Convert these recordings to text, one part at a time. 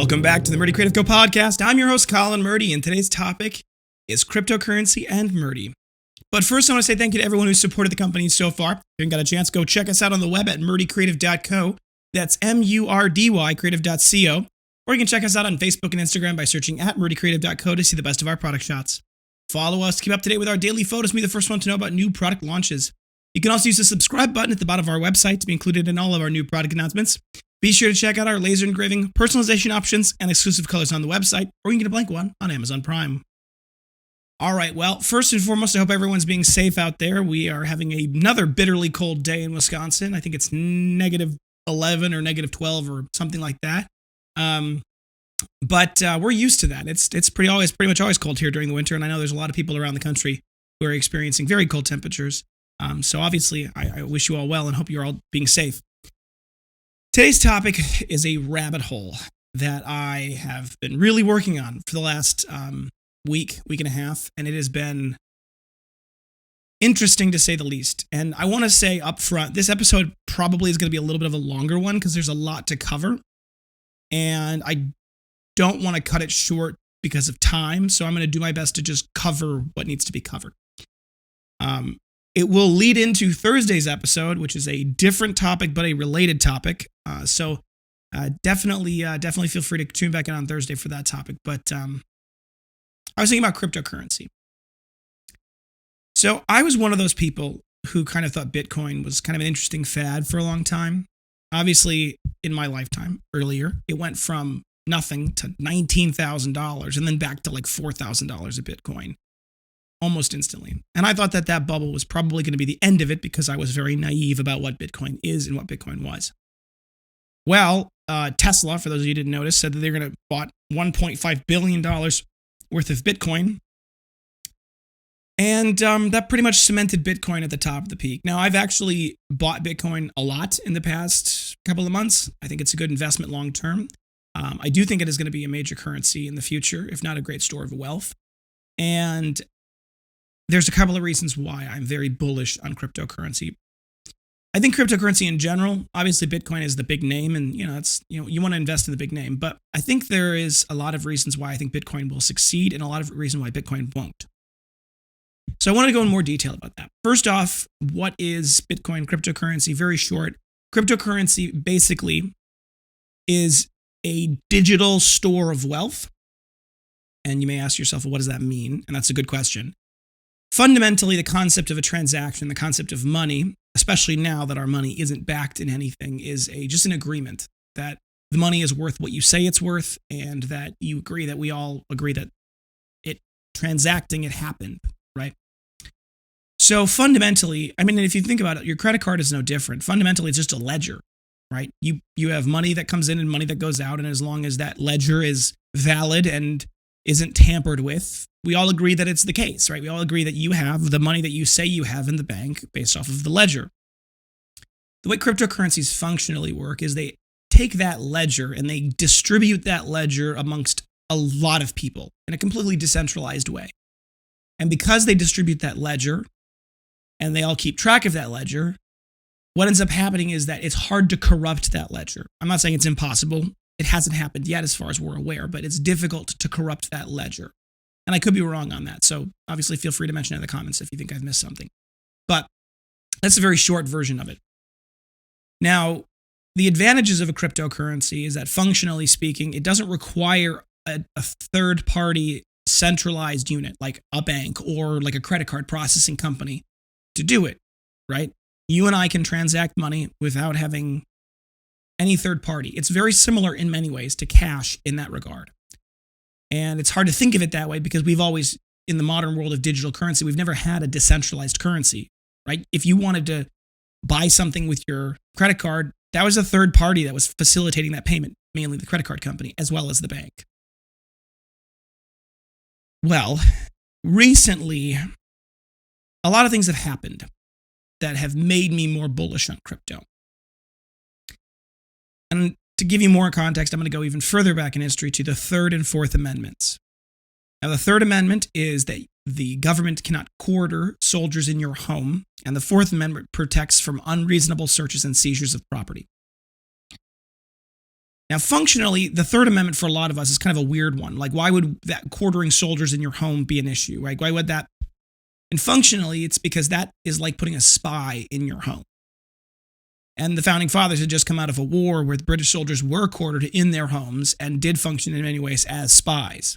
Welcome back to the Murdy Creative Co podcast. I'm your host, Colin Murdy, and today's topic is cryptocurrency and Murdy. But first, I want to say thank you to everyone who's supported the company so far. If you haven't got a chance, go check us out on the web at murdycreative.co. That's M-U-R-D-Y creative.co. Or you can check us out on Facebook and Instagram by searching at murdycreative.co to see the best of our product shots. Follow us, keep up to date with our daily photos, and be the first one to know about new product launches. You can also use the subscribe button at the bottom of our website to be included in all of our new product announcements. Be sure to check out our laser engraving, personalization options, and exclusive colors on the website, or you can get a blank one on Amazon Prime. All right, well, first and foremost, I hope everyone's being safe out there. We are having another bitterly cold day in Wisconsin. I think it's negative 11 or negative 12 or something like that. But we're used to that. It's pretty much always cold here during the winter, and I know there's a lot of people around the country who are experiencing very cold temperatures. So obviously, I wish you all well and hope you're all being safe. Today's topic is a rabbit hole that I have been really working on for the last week and a half, and it has been interesting to say the least. And I want to say up front, this episode probably is going to be a little bit of a longer one because there's a lot to cover, and I don't want to cut it short because of time, so I'm going to do my best to just cover what needs to be covered. It will lead into Thursday's episode, which is a different topic, but a related topic. So definitely feel free to tune back in on Thursday for that topic. But I was thinking about cryptocurrency. So I was one of those people who kind of thought Bitcoin was kind of an interesting fad for a long time. Obviously, in my lifetime, earlier, it went from nothing to $19,000 and then back to like $4,000 a Bitcoin. Almost instantly. And I thought that bubble was probably going to be the end of it because I was very naive about what Bitcoin is and what Bitcoin was. Well, Tesla, for those of you who didn't notice, said that they're going to bought $1.5 billion worth of Bitcoin. And that pretty much cemented Bitcoin at the top of the peak. Now, I've actually bought Bitcoin a lot in the past couple of months. I think it's a good investment long term. I do think it is going to be a major currency in the future, if not a great store of wealth. And there's a couple of reasons why I'm very bullish on cryptocurrency. I think cryptocurrency in general, obviously Bitcoin is the big name, and you want to invest in the big name. But I think there is a lot of reasons why I think Bitcoin will succeed, and a lot of reasons why Bitcoin won't. So I want to go in more detail about that. First off, what is Bitcoin cryptocurrency? Very short. Cryptocurrency basically is a digital store of wealth. And you may ask yourself, well, what does that mean? And that's a good question. Fundamentally, the concept of a transaction, the concept of money, especially now that our money isn't backed in anything, is just an agreement that the money is worth what you say it's worth, and that we all agree that transacting it happened, right? So fundamentally, I mean, if you think about it, your credit card is no different. Fundamentally, it's just a ledger, right? You have money that comes in and money that goes out, and as long as that ledger is valid and isn't tampered with, we all agree that it's the case, right? We all agree that you have the money that you say you have in the bank based off of the ledger. The way cryptocurrencies functionally work is they take that ledger and they distribute that ledger amongst a lot of people in a completely decentralized way. And because they distribute that ledger and they all keep track of that ledger, what ends up happening is that it's hard to corrupt that ledger. I'm not saying it's impossible. It hasn't happened yet as far as we're aware, but it's difficult to corrupt that ledger. And I could be wrong on that. So obviously feel free to mention it in the comments if you think I've missed something. But that's a very short version of it. Now, the advantages of a cryptocurrency is that functionally speaking, it doesn't require a third-party centralized unit like a bank or like a credit card processing company to do it, right? You and I can transact money without having any third party. It's very similar in many ways to cash in that regard. And it's hard to think of it that way because we've always, in the modern world of digital currency, we've never had a decentralized currency, right? If you wanted to buy something with your credit card, that was a third party that was facilitating that payment, mainly the credit card company, as well as the bank. Well, recently, a lot of things have happened that have made me more bullish on crypto. And to give you more context, I'm going to go even further back in history to the Third and Fourth Amendments. Now, the Third Amendment is that the government cannot quarter soldiers in your home, and the Fourth Amendment protects from unreasonable searches and seizures of property. Now, functionally, the Third Amendment for a lot of us is kind of a weird one. Like, why would that quartering soldiers in your home be an issue, right? Why would that? And functionally, it's because that is like putting a spy in your home. And the Founding Fathers had just come out of a war where the British soldiers were quartered in their homes and did function in many ways as spies.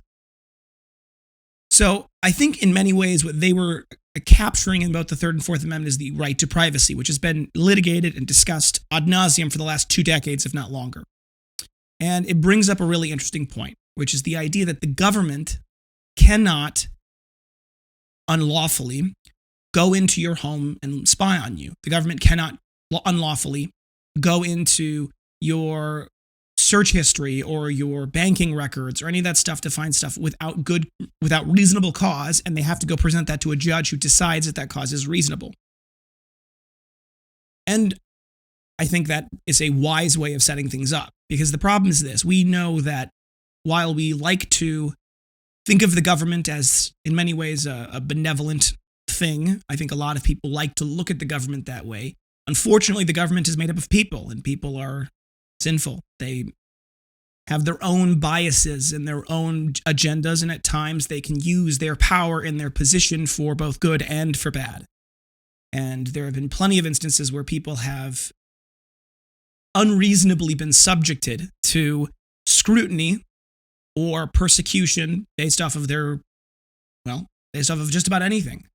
So I think in many ways what they were capturing in both the Third and Fourth Amendment is the right to privacy, which has been litigated and discussed ad nauseum for the last 2 decades, if not longer. And it brings up a really interesting point, which is the idea that the government cannot unlawfully go into your home and spy on you. The government cannot unlawfully go into your search history or your banking records or any of that stuff to find stuff without reasonable cause, and they have to go present that to a judge who decides that cause is reasonable. And I think that is a wise way of setting things up, because the problem is this: we know that while we like to think of the government as in many ways a benevolent thing, I think a lot of people like to look at the government that way. Unfortunately, the government is made up of people, and people are sinful. They have their own biases and their own agendas, and at times they can use their power and their position for both good and for bad. And there have been plenty of instances where people have unreasonably been subjected to scrutiny or persecution based off of based off of just about anything.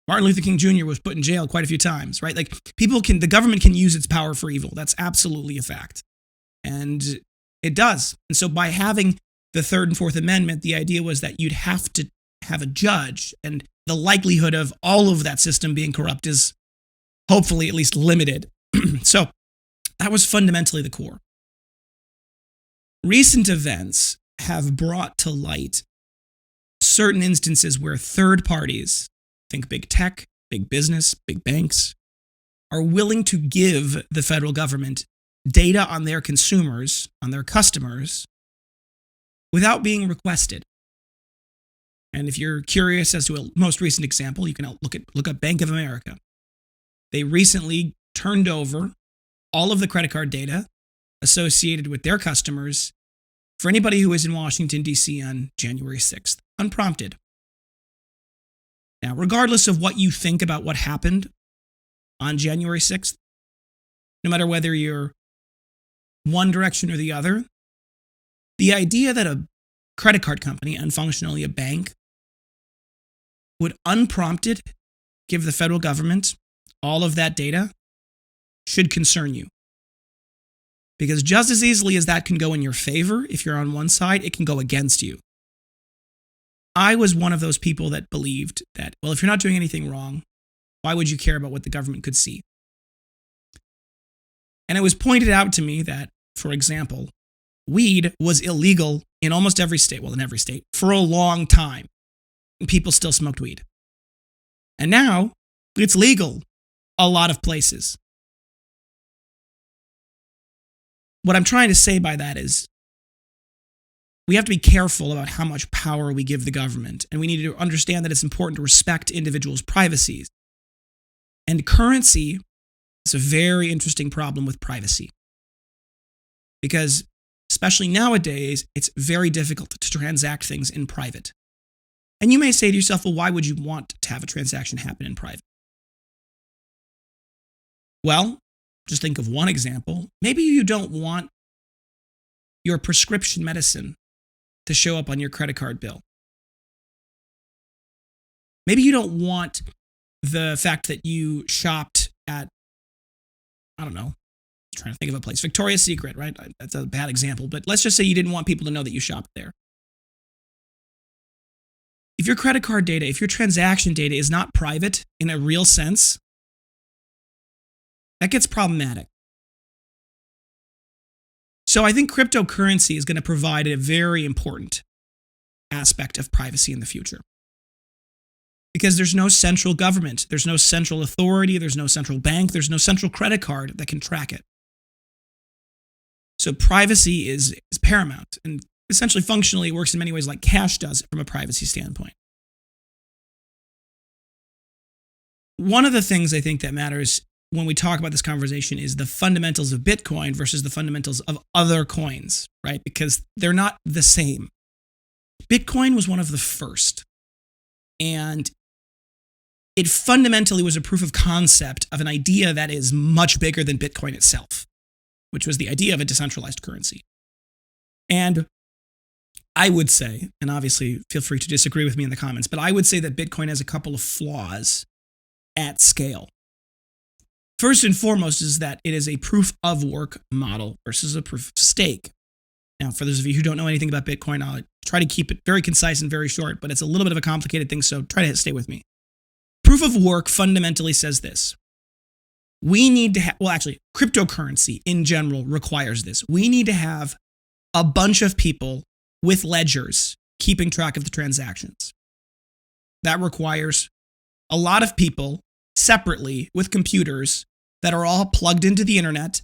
Martin Luther King Jr. was put in jail quite a few times, right? Like, the government can use its power for evil. That's absolutely a fact. And it does. And so by having the Third and Fourth Amendment, the idea was that you'd have to have a judge, and the likelihood of all of that system being corrupt is hopefully at least limited. So that was fundamentally the core. Recent events have brought to light certain instances where third parties, think big tech, big business, big banks, are willing to give the federal government data on their consumers, on their customers, without being requested. And if you're curious as to a most recent example, you can look up Bank of America. They recently turned over all of the credit card data associated with their customers for anybody who was in Washington, D.C. on January 6th, unprompted. Now, regardless of what you think about what happened on January 6th, no matter whether you're one direction or the other, the idea that a credit card company, and functionally a bank, would unprompted give the federal government all of that data should concern you. Because just as easily as that can go in your favor, if you're on one side, it can go against you. I was one of those people that believed that, well, if you're not doing anything wrong, why would you care about what the government could see? And it was pointed out to me that, for example, weed was illegal in almost every state, well, in every state, for a long time. And people still smoked weed. And now it's legal a lot of places. What I'm trying to say by that is we have to be careful about how much power we give the government, and we need to understand that it's important to respect individuals' privacies. And currency is a very interesting problem with privacy, because especially nowadays, it's very difficult to transact things in private. And you may say to yourself, well, why would you want to have a transaction happen in private? Well, just think of one example. Maybe you don't want your prescription medicine to show up on your credit card bill. Maybe you don't want the fact that you shopped at, I don't know, I'm trying to think of a place, Victoria's Secret, right? That's a bad example, but let's just say you didn't want people to know that you shopped there. If your credit card data, if your transaction data is not private in a real sense, that gets problematic. So I think cryptocurrency is going to provide a very important aspect of privacy in the future. Because there's no central government, there's no central authority, there's no central bank, there's no central credit card that can track it. So privacy is paramount, and essentially functionally it works in many ways like cash does from a privacy standpoint. One of the things I think that matters when we talk about this conversation is the fundamentals of Bitcoin versus the fundamentals of other coins, right? Because they're not the same. Bitcoin was one of the first, and it fundamentally was a proof of concept of an idea that is much bigger than Bitcoin itself, which was the idea of a decentralized currency. And I would say, and obviously feel free to disagree with me in the comments, but I would say that Bitcoin has a couple of flaws at scale. First and foremost is that it is a proof of work model versus a proof of stake. Now, for those of you who don't know anything about Bitcoin, I'll try to keep it very concise and very short, but it's a little bit of a complicated thing, so try to stay with me. Proof of work fundamentally says this. We need to have, cryptocurrency in general requires this. We need to have a bunch of people with ledgers keeping track of the transactions. That requires a lot of people separately with computers that are all plugged into the internet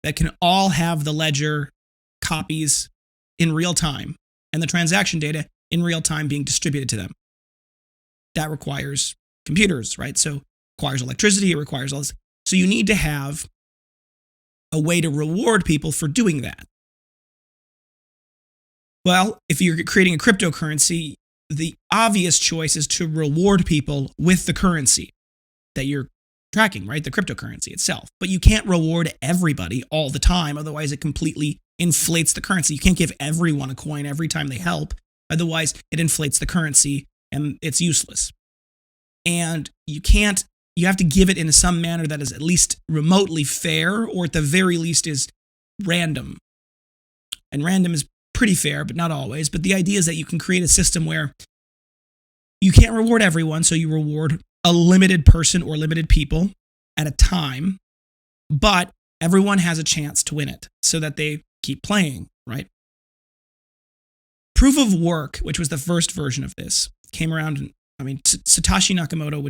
that can all have the ledger copies in real time and the transaction data in real time being distributed to them. That requires computers, right? So it requires electricity, it requires all this. So you need to have a way to reward people for doing that. Well, if you're creating a cryptocurrency, the obvious choice is to reward people with the currency that you're tracking, right? The cryptocurrency itself. But you can't reward everybody all the time. Otherwise, it completely inflates the currency. You can't give everyone a coin every time they help. Otherwise, it inflates the currency and it's useless. And you have to give it in some manner that is at least remotely fair, or at the very least is random. And random is pretty fair, but not always. But the idea is that you can create a system where you can't reward everyone, so you reward a limited person or limited people at a time, but everyone has a chance to win it so that they keep playing, right? Proof of work, which was the first version of this, came around. Satoshi Nakamoto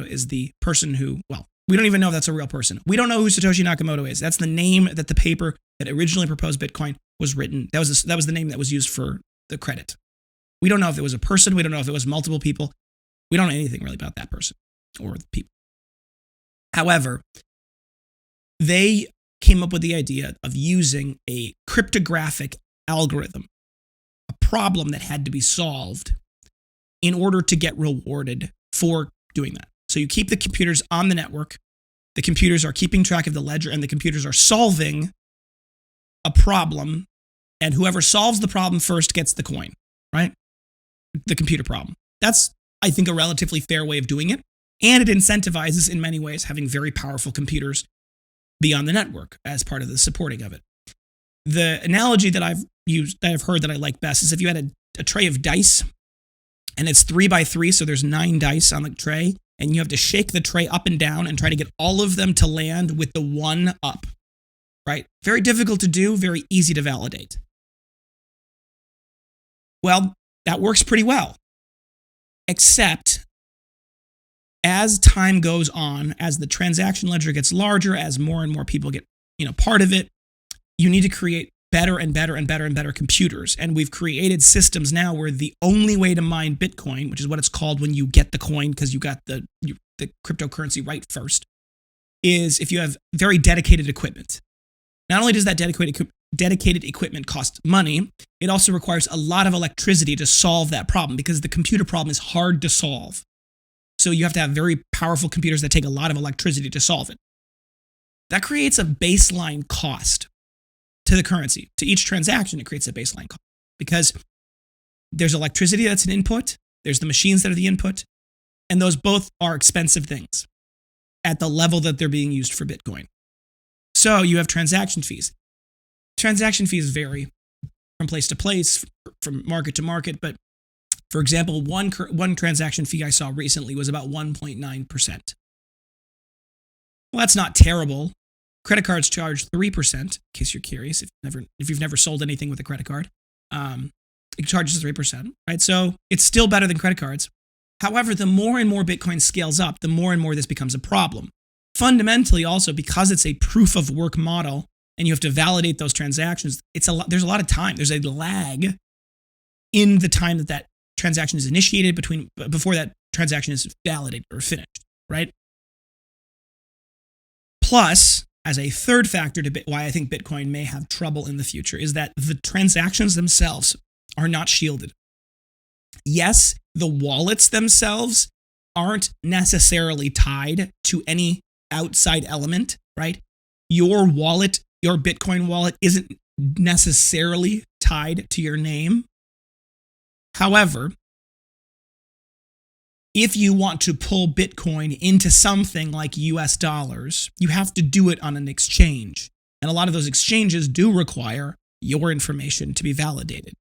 is the person who, we don't even know if that's a real person. We don't know who Satoshi Nakamoto is. That's the name that the paper that originally proposed Bitcoin was written. That was the name that was used for the credit. We don't know if it was a person. We don't know if it was multiple people. We don't know anything really about that person or the people. However, they came up with the idea of using a cryptographic algorithm, a problem that had to be solved in order to get rewarded for doing that. So you keep the computers on the network, the computers are keeping track of the ledger, and the computers are solving a problem, and whoever solves the problem first gets the coin, right? The computer problem. That's, I think, a relatively fair way of doing it, and it incentivizes, in many ways, having very powerful computers be on the network as part of the supporting of it. The analogy that I've heard that I like best is if you had a tray of dice, and it's 3 by 3, so there's 9 dice on the tray, and you have to shake the tray up and down and try to get all of them to land with the 1 up, right? Very difficult to do, very easy to validate. Well, that works pretty well, except as time goes on, as the transaction ledger gets larger, as more and more people get, part of it, you need to create better and better and better and better computers. And we've created systems now where the only way to mine Bitcoin, which is what it's called when you get the coin because you got the cryptocurrency right first, is if you have very dedicated equipment. Not only does that dedicated equipment cost money, it also requires a lot of electricity to solve that problem because the computer problem is hard to solve. So you have to have very powerful computers that take a lot of electricity to solve it. That creates a baseline cost to the currency. To each transaction, it creates a baseline cost because there's electricity that's an input, there's the machines that are the input, and those both are expensive things at the level that they're being used for Bitcoin. So you have transaction fees. Transaction fees vary from place to place, from market to market, but for example, one transaction fee I saw recently was about 1.9%. Well, that's not terrible. Credit cards charge 3%, in case you're curious, if you've never sold anything with a credit card. It charges 3%, right? So it's still better than credit cards. However, the more and more Bitcoin scales up, the more and more this becomes a problem. Fundamentally, also, because it's a proof of work model and you have to validate those transactions, there's a lot of time. There's a lag in the time that transaction is initiated before that transaction is validated or finished, right? Plus, as a third factor to why I think Bitcoin may have trouble in the future, is that the transactions themselves are not shielded. Yes, the wallets themselves aren't necessarily tied to any outside element, right? Your wallet, your Bitcoin wallet, isn't necessarily tied to your name. However, if you want to pull Bitcoin into something like US dollars, you have to do it on an exchange. And a lot of those exchanges do require your information to be validated,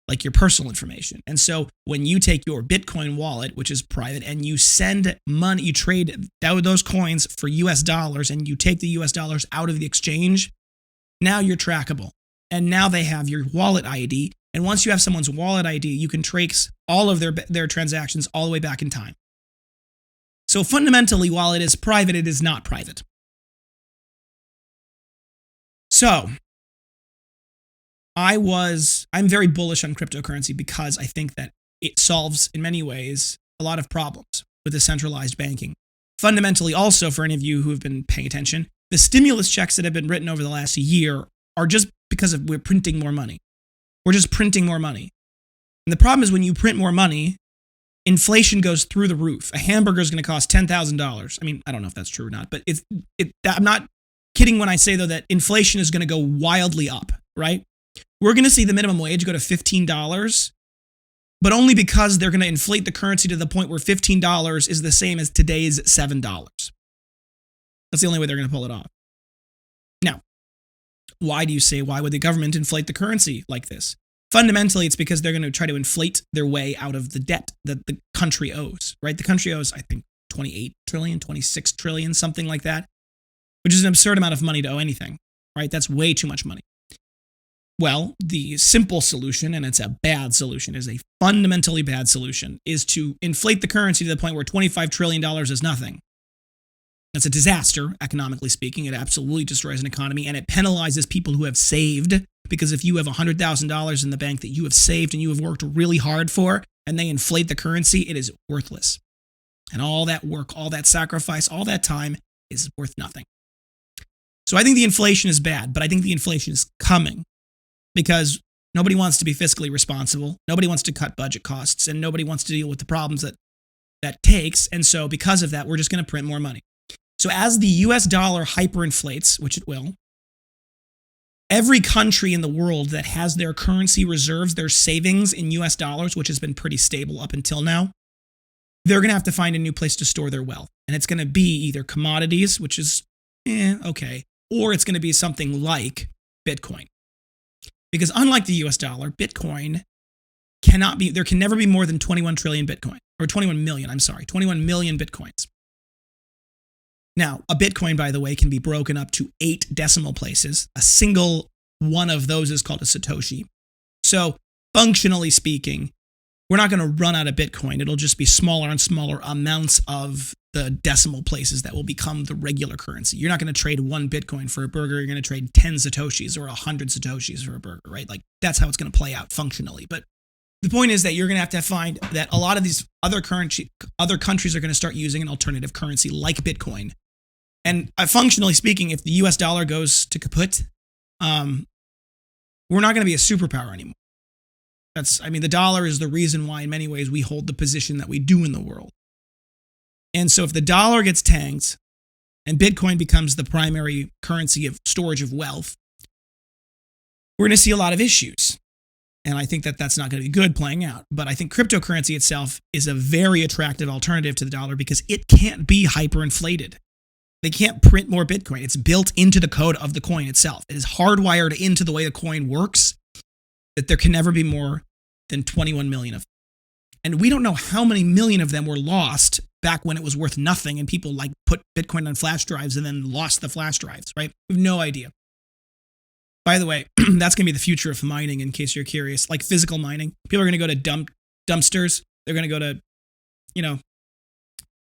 like your personal information. And so when you take your Bitcoin wallet, which is private, and you send money, you trade those coins for US dollars, and you take the US dollars out of the exchange, now you're trackable. And now they have your wallet ID. And once you have someone's wallet ID, you can trace all of their transactions all the way back in time. So fundamentally, while it is private, it is not private. So I'm very bullish on cryptocurrency because I think that it solves, in many ways, a lot of problems with decentralized banking. Fundamentally, also, for any of you who have been paying attention, the stimulus checks that have been written over the last year are just because we're printing more money. We're just printing more money. And the problem is when you print more money, inflation goes through the roof. A hamburger is going to cost $10,000. I mean, I don't know if that's true or not, but I'm not kidding when I say, though, that inflation is going to go wildly up, right? We're going to see the minimum wage go to $15, but only because they're going to inflate the currency to the point where $15 is the same as today's $7. That's the only way they're going to pull it off. Now, why would the government inflate the currency like this? Fundamentally, it's because they're going to try to inflate their way out of the debt that the country owes, right? The country owes, I think, 28 trillion, 26 trillion, something like that, which is an absurd amount of money to owe anything, right? That's way too much money. Well, the simple solution, and it's a bad solution, is a fundamentally bad solution, is to inflate the currency to the point where $25 trillion is nothing. That's a disaster, economically speaking. It absolutely destroys an economy, and it penalizes people who have saved, because if you have $100,000 in the bank that you have saved and you have worked really hard for, and they inflate the currency, it is worthless. And all that work, all that sacrifice, all that time is worth nothing. So I think the inflation is bad, but I think the inflation is coming because nobody wants to be fiscally responsible. Nobody wants to cut budget costs, and nobody wants to deal with the problems that takes. And so because of that, we're just going to print more money. So as the US dollar hyperinflates, which it will, every country in the world that has their currency reserves, their savings in US dollars, which has been pretty stable up until now, they're going to have to find a new place to store their wealth. And it's going to be either commodities, which is, okay, or it's going to be something like Bitcoin. Because unlike the US dollar, Bitcoin there can never be more than 21 trillion Bitcoin, or 21 million Bitcoins. Now, a Bitcoin, by the way, can be broken up to 8 decimal places. A single one of those is called a Satoshi. So, functionally speaking, we're not going to run out of Bitcoin. It'll just be smaller and smaller amounts of the decimal places that will become the regular currency. You're not going to trade 1 Bitcoin for a burger. You're going to trade 10 Satoshis or 100 Satoshis for a burger, right? Like, that's how it's going to play out functionally. But the point is that you're going to have to find that a lot of these other countries are going to start using an alternative currency like Bitcoin. And functionally speaking, if the US dollar goes to kaput, we're not going to be a superpower anymore. The dollar is the reason why, in many ways, we hold the position that we do in the world. And so if the dollar gets tanked and Bitcoin becomes the primary currency of storage of wealth, we're going to see a lot of issues. And I think that that's not going to be good playing out. But I think cryptocurrency itself is a very attractive alternative to the dollar because it can't be hyperinflated. They can't print more Bitcoin. It's built into the code of the coin itself. It is hardwired into the way the coin works that there can never be more than 21 million of them. And we don't know how many million of them were lost back when it was worth nothing and people put Bitcoin on flash drives and then lost the flash drives, right? We have no idea. By the way, that's going to be the future of mining, in case you're curious. Like physical mining. People are going to go to dumpsters. They're going to go to,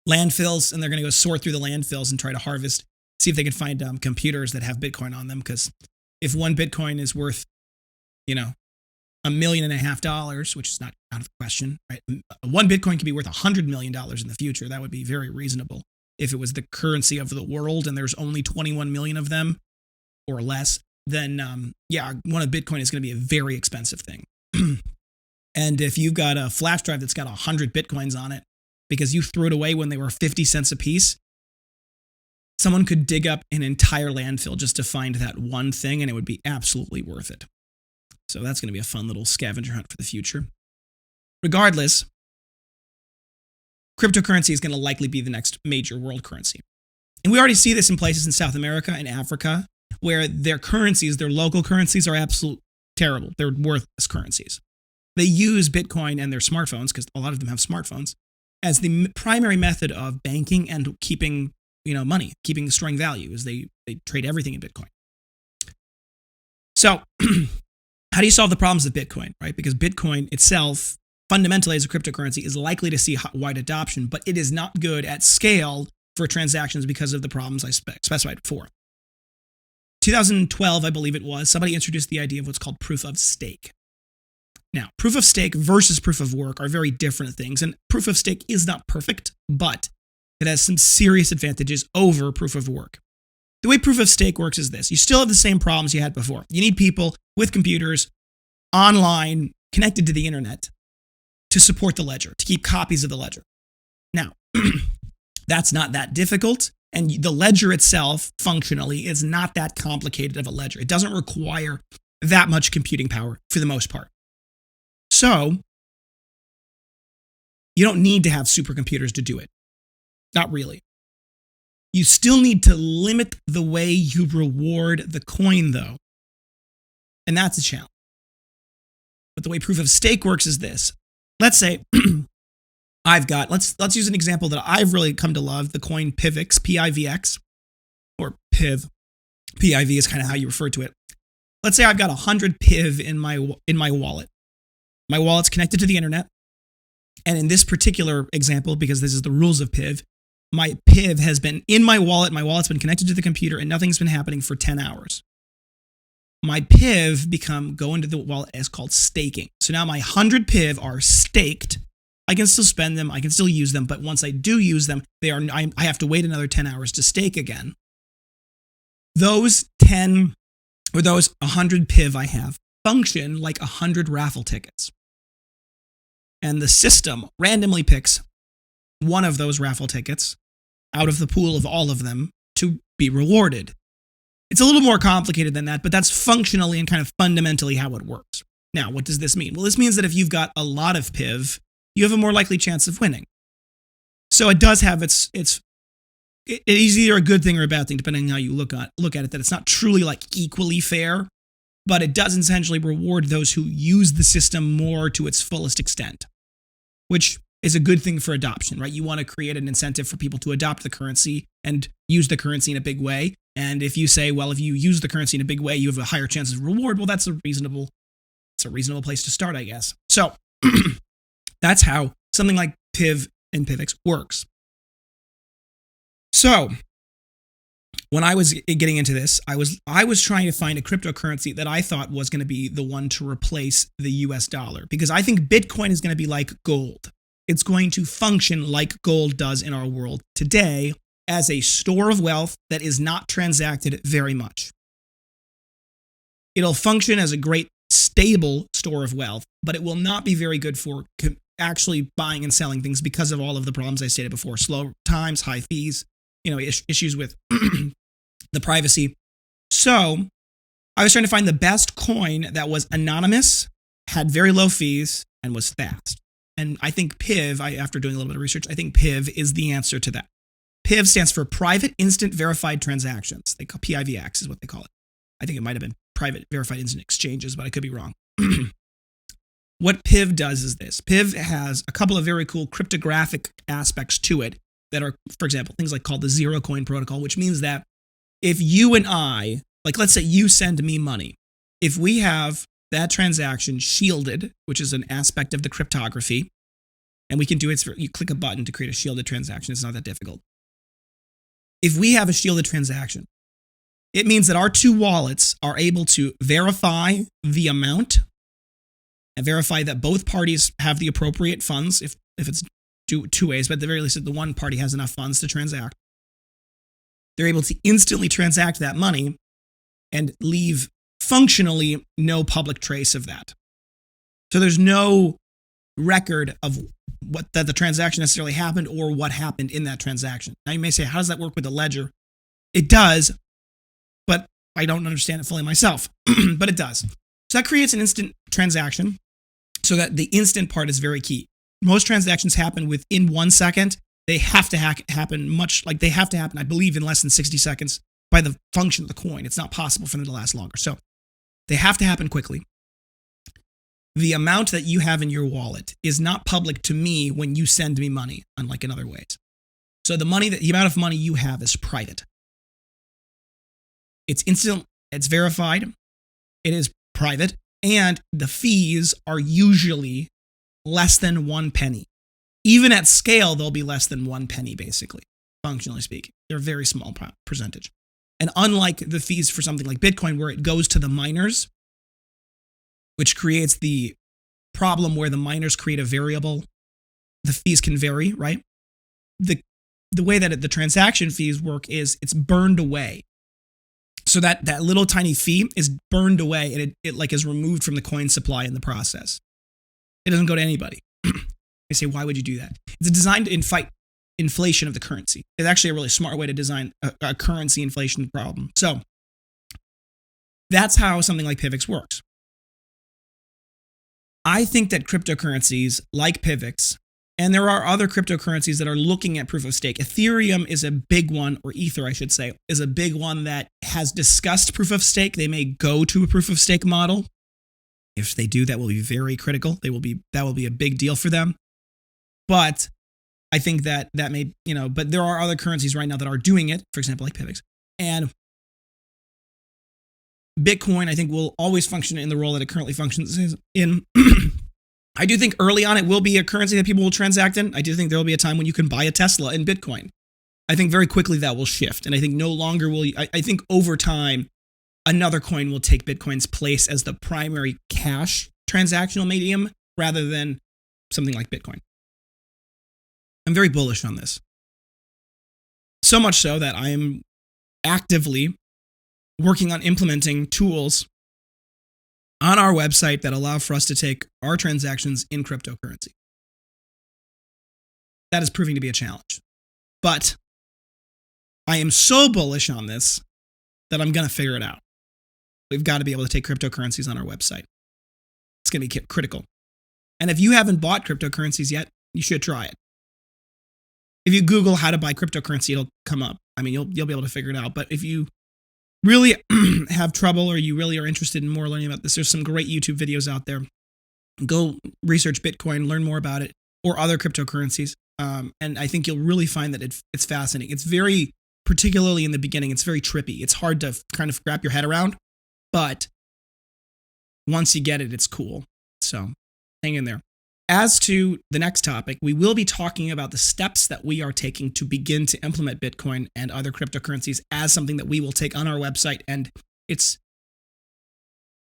landfills, and they're going to go sort through the landfills and try to harvest, see if they can find computers that have Bitcoin on them. Because if 1 Bitcoin is worth, $1.5 million, which is not out of the question, right? 1 Bitcoin could be worth $100 million in the future. That would be very reasonable if it was the currency of the world and there's only 21 million of them or less, then one of Bitcoin is going to be a very expensive thing. And if you've got a flash drive that's got 100 Bitcoins on it because you threw it away when they were 50 cents a piece, someone could dig up an entire landfill just to find that one thing, and it would be absolutely worth it. So that's going to be a fun little scavenger hunt for the future. Regardless, cryptocurrency is going to likely be the next major world currency. And we already see this in places in South America and Africa where their currencies, their local currencies, are absolutely terrible. They're worthless currencies. They use Bitcoin and their smartphones, because a lot of them have smartphones, as the primary method of banking and keeping money, storing value, as they trade everything in Bitcoin. So how do you solve the problems of Bitcoin, right? Because Bitcoin itself, fundamentally as a cryptocurrency, is likely to see wide adoption, but it is not good at scale for transactions because of the problems I specified before. 2012, I believe it was, somebody introduced the idea of what's called proof of stake. Now, proof of stake versus proof of work are very different things, and proof of stake is not perfect, but it has some serious advantages over proof of work. The way proof of stake works is this. You still have the same problems you had before. You need people with computers online connected to the internet to support the ledger, to keep copies of the ledger. Now, that's not that difficult, and the ledger itself, functionally, is not that complicated of a ledger. It doesn't require that much computing power for the most part. So, you don't need to have supercomputers to do it. Not really. You still need to limit the way you reward the coin, though. And that's a challenge. But the way proof of stake works is this. Let's say let's use an example that I've really come to love, the coin PIVX, P-I-V-X, or PIV. P-I-V is kind of how you refer to it. Let's say I've got 100 PIV in my wallet. My wallet's connected to the internet. And in this particular example, because this is the rules of PIV, my PIV has been in my wallet. My wallet's been connected to the computer, and nothing's been happening for 10 hours. My PIV go into the wallet as called staking. So now my 100 PIV are staked. I can still spend them. I can still use them. But once I do use them, I have to wait another 10 hours to stake again. Those 100 PIV I have function like 100 raffle tickets. And the system randomly picks one of those raffle tickets out of the pool of all of them to be rewarded. It's a little more complicated than that, but that's functionally and kind of fundamentally how it works. Now, what does this mean? Well, this means that if you've got a lot of PIV, you have a more likely chance of winning. So it does have it is either a good thing or a bad thing, depending on how you look at it, that it's not truly like equally fair, but it does essentially reward those who use the system more to its fullest extent, which is a good thing for adoption, right? You want to create an incentive for people to adopt the currency and use the currency in a big way. And if you say, well, if you use the currency in a big way, you have a higher chance of reward. Well, it's a reasonable place to start, I guess. So that's how something like PIV and PIVX works. So when I was getting into this, I was trying to find a cryptocurrency that I thought was going to be the one to replace the US dollar, because I think Bitcoin is going to be like gold. It's going to function like gold does in our world today as a store of wealth that is not transacted very much. It'll function as a great stable store of wealth, but it will not be very good for actually buying and selling things because of all of the problems I stated before. Slow times, high fees, issues with the privacy. So I was trying to find the best coin that was anonymous, had very low fees, and was fast. And I think PIV, after doing a little bit of research, I think PIV is the answer to that. PIV stands for Private Instant Verified Transactions. They call PIVX is what they call it. I think it might have been Private Verified Instant Exchanges, but I could be wrong. What PIV does is this. PIV has a couple of very cool cryptographic aspects to it that are, for example, things like called the zero coin protocol, which means that if you and I, like let's say you send me money, if we have that transaction shielded, which is an aspect of the cryptography, and we can do it, you click a button to create a shielded transaction. It's not that difficult. If we have a shielded transaction, it means that our two wallets are able to verify the amount and verify that both parties have the appropriate funds, if it's two ways, but at the very least, that the one party has enough funds to transact. they're able to instantly transact that money and leave functionally no public trace of that. So there's no record of that the transaction necessarily happened or what happened in that transaction. Now you may say, how does that work with a ledger? It does, but I don't understand it fully myself, but it does. So that creates an instant transaction so that the instant part is very key. Most transactions happen within 1 second. They have to happen I believe, in less than 60 seconds by the function of the coin. It's not possible for them to last longer. So they have to happen quickly. The amount that you have in your wallet is not public to me when you send me money, unlike in other ways. So the amount of money you have is private. It's instant, it's verified, it is private, and the fees are usually less than 1 penny. Even at scale, they'll be less than 1 penny, basically, functionally speaking. They're a very small percentage. And unlike the fees for something like Bitcoin, where it goes to the miners, which creates the problem where the miners create a variable, the fees can vary, right? The way that the transaction fees work is it's burned away. So that little tiny fee is burned away, and it like is removed from the coin supply in the process. It doesn't go to anybody. They say, why would you do that? It's designed to fight inflation of the currency. It's actually a really smart way to design a currency inflation problem. So that's how something like PIVX works. I think that cryptocurrencies like PIVX, and there are other cryptocurrencies that are looking at proof of stake. Ethereum is a big one, or Ether, I should say, is a big one that has discussed proof of stake. They may go to a proof of stake model. If they do, that will be very critical. That will be a big deal for them. But I think that may, but there are other currencies right now that are doing it, for example, like PIVX. And Bitcoin, I think, will always function in the role that it currently functions in. I do think early on it will be a currency that people will transact in. I do think there will be a time when you can buy a Tesla in Bitcoin. I think very quickly that will shift. And I think no longer will you, I think over time, another coin will take Bitcoin's place as the primary cash transactional medium rather than something like Bitcoin. I'm very bullish on this. So much so that I am actively working on implementing tools on our website that allow for us to take our transactions in cryptocurrency. That is proving to be a challenge. But I am so bullish on this that I'm going to figure it out. We've got to be able to take cryptocurrencies on our website. It's going to be critical. And if you haven't bought cryptocurrencies yet, you should try it. If you Google how to buy cryptocurrency, it'll come up. I mean, you'll be able to figure it out. But if you really have trouble or you really are interested in more learning about this, there's some great YouTube videos out there. Go research Bitcoin, learn more about it, or other cryptocurrencies. And I think you'll really find that it's fascinating. It's very, particularly in the beginning, it's very trippy. It's hard to kind of wrap your head around. But once you get it, it's cool. So hang in there. As to the next topic, we will be talking about the steps that we are taking to begin to implement Bitcoin and other cryptocurrencies as something that we will take on our website. And it's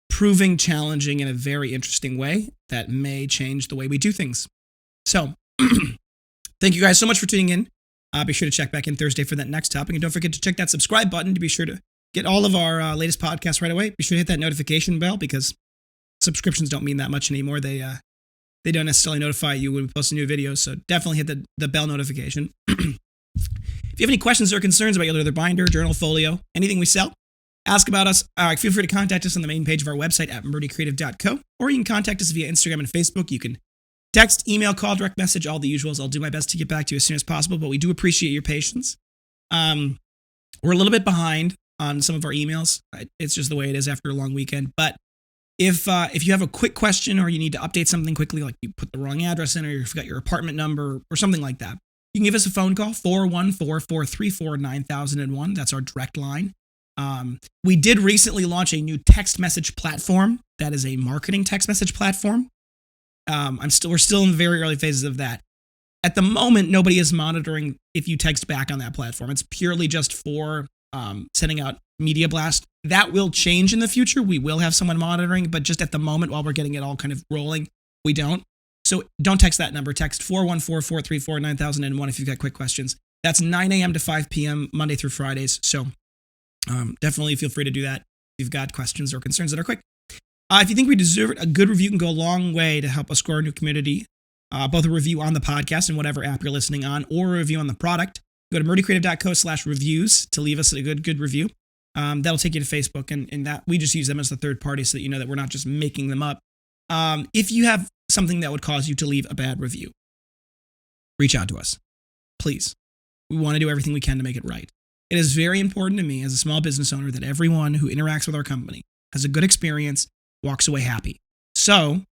proving challenging in a very interesting way that may change the way we do things. So thank you guys so much for tuning in. Be sure to check back in Thursday for that next topic. And don't forget to check that subscribe button to be sure to get all of our latest podcasts right away. Be sure to hit that notification bell because subscriptions don't mean that much anymore. They don't necessarily notify you when we post new videos, so definitely hit the bell notification. If you have any questions or concerns about either binder, journal, folio, anything we sell, ask about us. Feel free to contact us on the main page of our website at murdycreative.co, or you can contact us via Instagram and Facebook. You can text, email, call, direct message, all the usuals. I'll do my best to get back to you as soon as possible, but we do appreciate your patience. We're a little bit behind on some of our emails. It's just the way it is after a long weekend, but if you have a quick question or you need to update something quickly, like you put the wrong address in or you forgot your apartment number or something like that, you can give us a phone call, 414-434-9001. That's our direct line. We did recently launch a new text message platform that is a marketing text message platform. We're still in the very early phases of that. At the moment, nobody is monitoring if you text back on that platform. It's purely just for sending out media blast. That will change in the future. We will have someone monitoring, but just at the moment, while we're getting it all kind of rolling, we don't. So don't text that number. Text 414-434-9001 if you've got quick questions. That's 9 a.m. to 5 p.m. Monday through Fridays. So definitely feel free to do that if you've got questions or concerns that are quick. If you think we deserve it, a good review can go a long way to help us grow our new community. Both a review on the podcast and whatever app you're listening on, or a review on the product. Go to murdycreative.co/reviews to leave us a good review. That'll take you to Facebook, and that we just use them as the third party so that you know that we're not just making them up. If you have something that would cause you to leave a bad review, reach out to us, please. We want to do everything we can to make it right. It is very important to me as a small business owner that everyone who interacts with our company has a good experience, walks away happy. So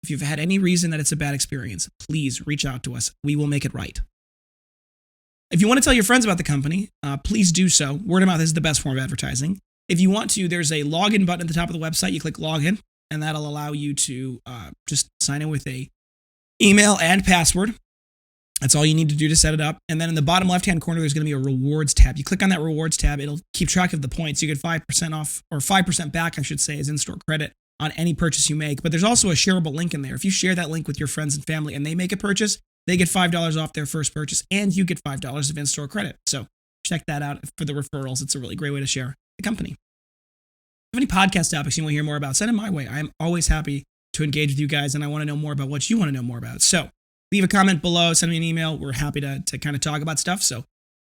if you've had any reason that it's a bad experience, please reach out to us. We will make it right. If you want to tell your friends about the company, please do so. Word of mouth is the best form of advertising. If you want to, there's a login button at the top of the website. You click login, and that'll allow you to just sign in with a email and password. That's all you need to do to set it up. And then in the bottom left-hand corner, there's going to be a rewards tab. You click on that rewards tab, it'll keep track of the points. You get 5% off, or 5% back, I should say, as in-store credit on any purchase you make. But there's also a shareable link in there. If you share that link with your friends and family and they make a purchase, they get $5 off their first purchase, and you get $5 of in-store credit. So check that out for the referrals. It's a really great way to share the company. If you have any podcast topics you want to hear more about, send them my way. I am always happy to engage with you guys, and I want to know more about what you want to know more about. So leave a comment below, send me an email. We're happy to kind of talk about stuff, so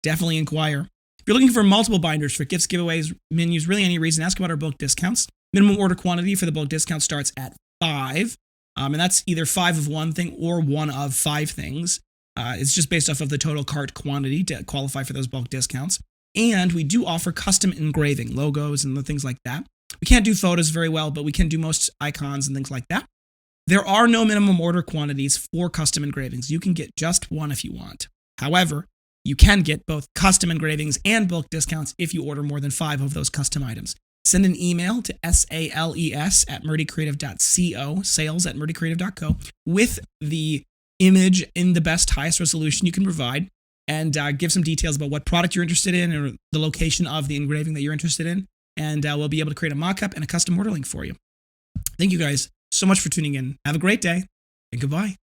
definitely inquire. If you're looking for multiple binders for gifts, giveaways, menus, really any reason, ask about our bulk discounts. Minimum order quantity for the bulk discount starts at 5. And that's either 5 of one thing or 1 of 5 things. It's just based off of the total cart quantity to qualify for those bulk discounts. And we do offer custom engraving, logos and things like that. We can't do photos very well, but we can do most icons and things like that. There are no minimum order quantities for custom engravings. You can get just 1 if you want. However, you can get both custom engravings and bulk discounts if you order more than 5 of those custom items. Send an email to sales@murdycreative.co, sales@murdycreative.co, with the image in the best, highest resolution you can provide, and give some details about what product you're interested in or the location of the engraving that you're interested in, and we'll be able to create a mock-up and a custom order link for you. Thank you guys so much for tuning in. Have a great day, and goodbye.